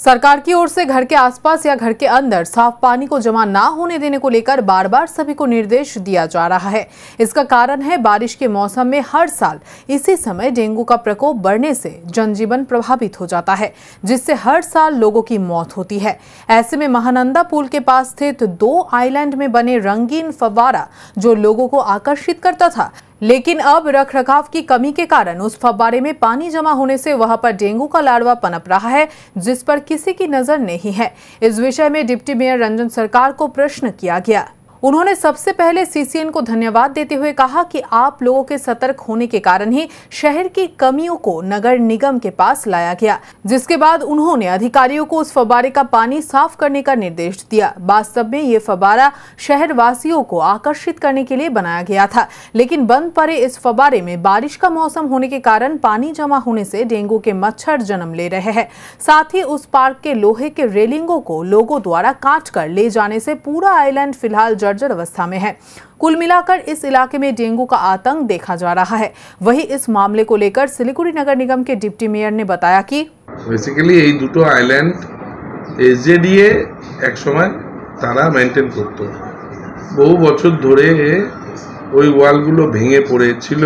सरकार की ओर से घर के आसपास या घर के अंदर साफ पानी को जमा ना होने देने को लेकर बार बार सभी को निर्देश दिया जा रहा है। इसका कारण है बारिश के मौसम में हर साल इसी समय डेंगू का प्रकोप बढ़ने से जनजीवन प्रभावित हो जाता है, जिससे हर साल लोगों की मौत होती है। ऐसे में महानंदा पुल के पास स्थित 2 आइलैंड में बने रंगीन फव्वारा जो लोगों को आकर्षित करता था, लेकिन अब रखरखाव की कमी के कारण उस फव्वारे में पानी जमा होने से वहां पर डेंगू का लार्वा पनप रहा है, जिस पर किसी की नजर नहीं है। इस विषय में डिप्टी मेयर रंजन सरकार को प्रश्न किया गया। उन्होंने सबसे पहले सीसीएन को धन्यवाद देते हुए कहा कि आप लोगों के सतर्क होने के कारण ही शहर की कमियों को नगर निगम के पास लाया गया, जिसके बाद उन्होंने अधिकारियों को उस फव्वारे का पानी साफ करने का निर्देश दिया। वास्तव में ये फव्वारा शहर वासियों को आकर्षित करने के लिए बनाया गया था, लेकिन बंद पड़े इस फव्वारे में बारिश का मौसम होने के कारण पानी जमा होने से डेंगू के मच्छर जन्म ले रहे हैं। साथ ही उस पार्क के लोहे के रेलिंगों को लोगों द्वारा काट कर ले जाने से पूरा आइलैंड फिलहाल जर्जर अवस्था में है। कुल मिलाकर इस इलाके में डेंगू का आतंक देखा जा रहा है। वहीं इस मामले को लेकर सिलीगुड़ी नगर निगम के डिप्टी मेयर ने बताया कि बेसिकली এই দুটো আইল্যান্ড এসজেডিএ এক সময় তারা মেইনটেইন করত। বহু বছর ধরে ওই ওয়ালগুলো ভেঙে পড়েছিল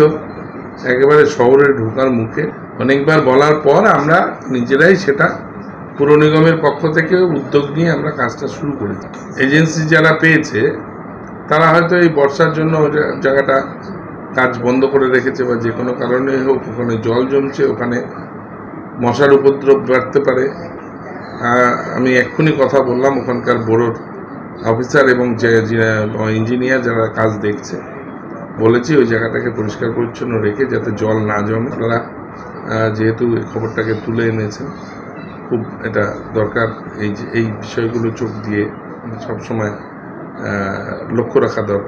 একেবারে শহরে ঢোকার মুখে। অনেকবার বলার পর আমরা নিজেরাই সেটা পুর নিগমের পক্ষ থেকে উদ্যোগ নিয়ে আমরা কাজটা শুরু করেছি। এজেন্সি যারা পেয়েছে তারা হয়তো এই বর্ষার জন্য জায়গাটা কাজ বন্ধ করে রেখেছে বা যে কোনো কারণে হোক ওখানে জল জমছে, ওখানে মশার উপদ্রব বাড়তে পারে। আমি এক্ষুনি কথা বললাম ওখানকার বোর্ডের অফিসার এবং যে ইঞ্জিনিয়ার যারা কাজ দেখছে, বলেছি ওই জায়গাটাকে পরিষ্কার পরিচ্ছন্ন রেখে যাতে জল না জমে। তারা যেহেতু এই খবরটাকে তুলে এনেছেন, খুব এটা দরকার এই বিষয়গুলো চোখ দিয়ে সবসময় লক্ষ্য রাখা দরকার।